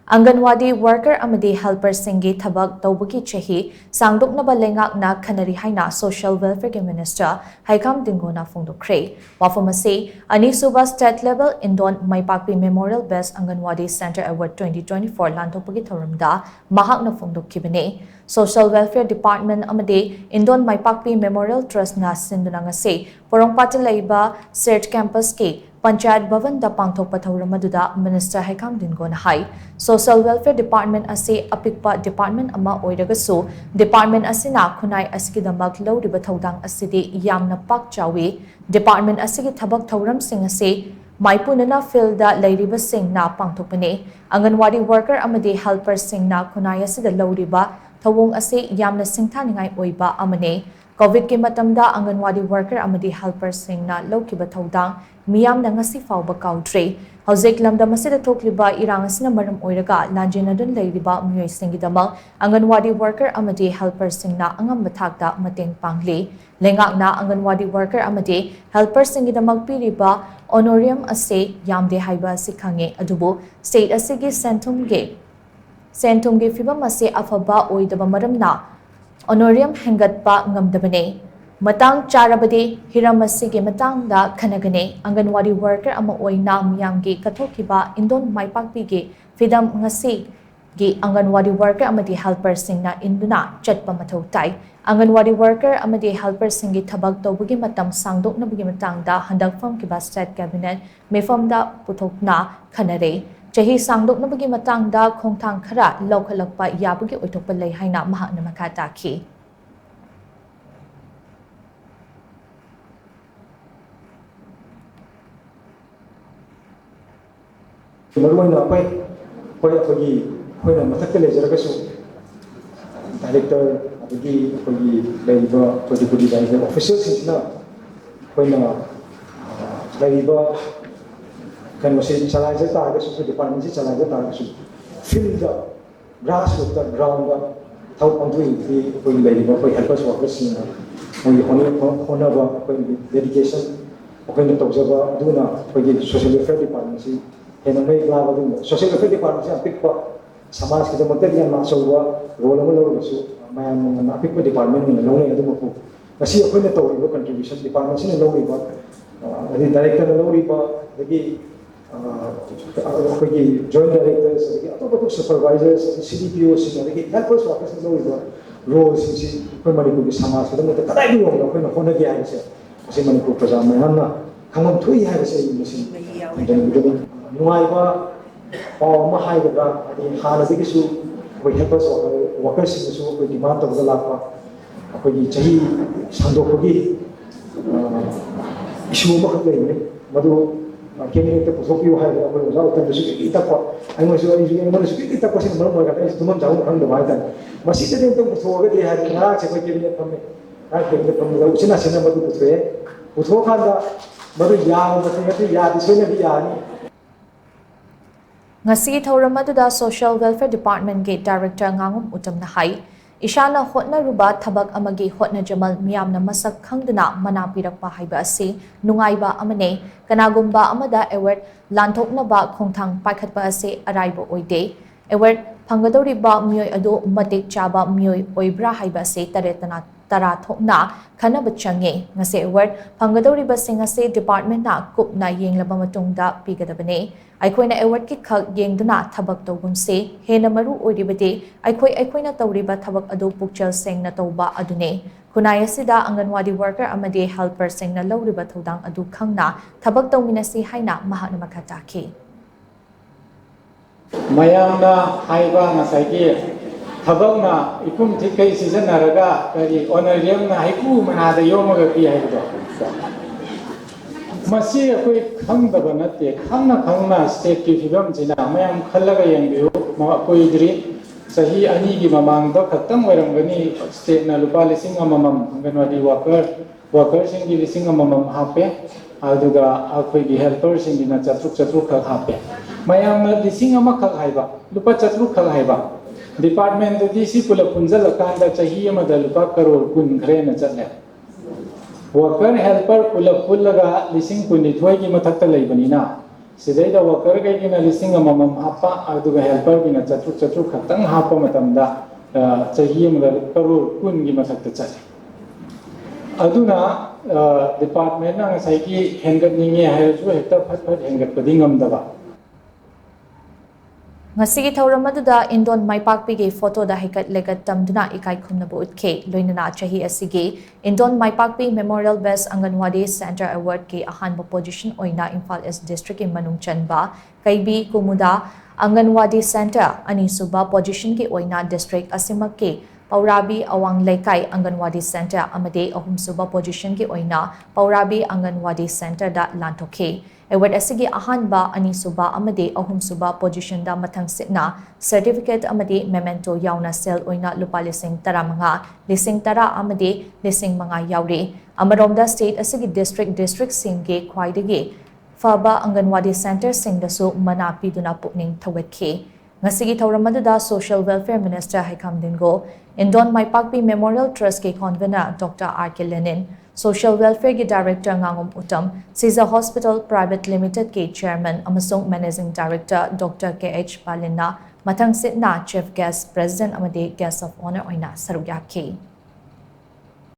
Anganwadi worker Amadi helper Singi Thabak Toubagi Chahi Sangdoknaba Leingakna Khannari haina social welfare Minister Heikham Dingo na phongdokkhre. Wafamasi Ani Suba state level Indon Maipakpi Memorial Best Anganwadi Center Award 2024 Lantokpagi Thoramda mahak na phongdokkibane. Social Welfare Department Amadi Indon Maipakpi Memorial Trust na sindunangase porongpati laiba Search Campus ke Panchayat Bhavan da pangthokpa thauram Minister Heikham Dingo na hai Social Welfare Department ase apikpa department ama oiragasu department asina khunai asgidamak loriba thodang asidi yamna pak chawi department asigi thabak thauram sing ase maipunana field da leiriba sing na pangthokpane Anganwadi worker amadi helper sing na khunai asida loriba thawong ase yamna singthaningai oiba amane COVID ke matamda Anganwadi worker amadi helper sing na lokiba thodang miyam na ngasi fawba kaudre Hauzik lamda masida thokliba irang asina maram oiraga lanjinadun leiriba miyoi singidamang Anganwadi worker amadi helper sing na angam bathakta mateng pangli Leingakna Anganwadi worker amadi helper singidamang piriba honorarium ase yamde haiba sikhange adubu state asigi sentumge fibam ase afaba oidaba maramna honorarium hengatpa ngamdabane Matang charabadi hiramasi ke matang da khanagane Anganwadi worker ama oina miyamge kathokiba indon maipakpi ge fidam ngasi ge Anganwadi worker amadi helper sing na induna chatpa mathau tai Anganwadi worker amadi helper sing ge thabak tobagi matam sangdoknabagi matang da handakfam ke state cabinet mefam da puthokna Khannari chahi sangdoknabagi matang da khongthang khara lokhalakpa yabagi oithokpa lei haina mahakna makha takhi Maruana hoina mathakta lejaragashu director abagi laiba podi laiba officials sina hoina laiba kan masi chalaija taragasu department si chalaija taragasu field grassroots ground thau pangui di laiba helpers workers sina honaba dedication hoina tawjaba duna social welfare department si Henamai Lavadu, Social Welfare Department, pick up Samas, the Monterian Masowa, Rolamolo, man, a pick department in the Lone Adumo. I see a planetary contribution departments in the Low River, the director of the Low River, the joint directors, the supervisors, the CDPOs, the helpers workers in the Low River, roles in Manipuri Samas, the Kadadio, when a Honda Manipur Pazama, come on 2 years in the Nuaiba or Mahaiba, the Hana Bigisu, we help us workers in the soup with demand of the Lapa, Chahi, Sangdoknaba, issue Mahaplay, Madu, came in the Posoku, had a result of the Itapa. I was going to speak it up in Murmur, to Mount on the Vita. Masita didn't already had a large evacuation from me. I think from the Uchina Cinema to Putwe, Putoka, Madu Yam, the Yad, the Sunny. Ngasi thauramadu Social Welfare Department Gate Director ngangum utam na hai Ishana hotna ruba thabak amagi hotna jamal miyamna masak khangduna manapirakpa haiba ase nungaiba amane kanagumba amada award lanthoknaba khongthang paikhatpa ase araiba oide award phangadoriba miyoi adu matik chaba miyoi oibra haiba ase taretana tara thokna khanaba change ngase award phangadoriba sing ase department na kupna yenglaba matungda pigadabane Aikoina award ki khak yengduna thabak tawbum se hena maru oiribade aikoina tawriba thabak adu pukchal seng na tawba adune khunai asida Anganwadi worker amadi helper seng na lawriba thodang adu khangna thabak tawminasi haina mahakna makhataki mayamna haiba ngasai thabakna ikum thikai season naraga kari honorarium na haiku manada yomaga pi haido Masi akoi khangdaba nate khangna state ki fibam jina mayam khallaga yengbiu ma akoi dri sahi ani gi mamangda khatam oiramgani state na lupa lising amamam Anganwadi worker sing gi lising amamam hape aduga akoi gi helper sing gi na chatruk khak hape mayam na lising ama khak haiba lupa chatruk khak haiba department di si pula punjal akanda chahi amada lupa karor kun khre na chatle Worker helper pula lising kunithoi ki mathakta leibanina सिदैदा worker कईगिना लिसिंग अममम हापा अदुगा helper गिना चतुक खतंग हापा मतमदा चाही अमदा करोड़ कुन गी मथक्ता चले अदुना डिपार्टमेंट ना ngasai ki hengat ninge hayu hekta phat hengat padi ngamdaba Ngasigi thauram aduda Indon Maipakpigi photo da hikat legat tamduna ikai khumnabu utke loinana chahi asigi Indon Maipakpi Memorial Best Anganwadi Center Award ki ahanba position oina Imphal East District in Manung Chanba Kaibi Kumuda Anganwadi Center ani suba position ki oina district asimak ki Paurabi Awang Laikai Anganwadi Center Amadi ahum suba position ki oina Paurabi Anganwadi Center da Lantoke Award asigi ahanba ani suba amadi ahum suba position da mathang sitna certificate amadi memento yauna sel oina lupa lising taramanga lising tara amadi lising manga yauri amaromda state asigi district Singi khwaidagi faba Anganwadi Center singdasu mana piduna pukning thawatki Ngasigi thauram aduda Social Welfare Minister Heikham Dingo Indon Maipakpi Memorial Trust ke convener Dr. R.K. Lenin Social Welfare ki Director Ngangom Uttam Caesar Hospital Private Limited ke Chairman amasung Managing Director Dr. K.H. Palina mathang sitna Chief Guest President amadi Guest of Honor oina sarugyaki